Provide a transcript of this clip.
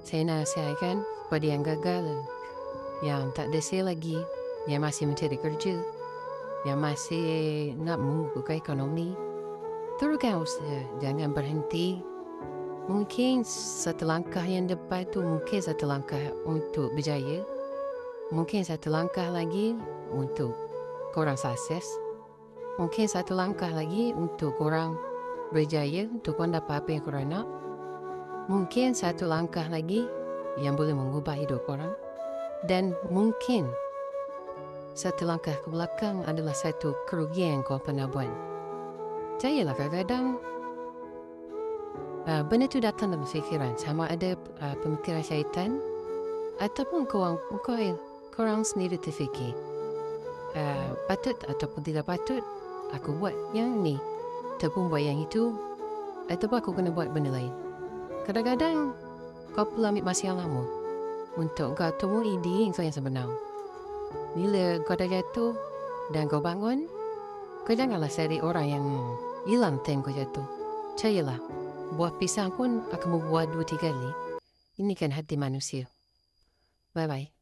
Saya nasihatkan kepada yang gagal, yang tak ada sale lagi, yang masih mencari kerja, yang masih nak membuka ekonomi, teruskan usaha, jangan berhenti. Mungkin satu langkah yang depan tu mungkin satu langkah untuk berjaya. Mungkin satu langkah lagi untuk korang sukses. Mungkin satu langkah lagi untuk korang berjaya, untuk korang dapat apa yang korang nak. Mungkin satu langkah lagi yang boleh mengubah hidup korang. Dan mungkin satu langkah ke belakang adalah satu kerugian yang korang pernah buat. Percayalah kadang-kadang benda tu datang dalam fikiran, sama ada pemikiran syaitan ataupun korang sendiri terfikir patut ataupun tidak patut aku buat yang ni ataupun buat yang itu, ataupun aku kena buat benda lain. Kadang-kadang kau perlu ambil masa yang lama untuk kau temui diri kau yang sebenar. Bila kau dah jatuh dan kau bangun, kau janganlah cari orang yang hilang time kau jatuh. Percayalah, buah pisang pun akan berbuah 2-3 kali. Ini kan hati manusia. Bye-bye.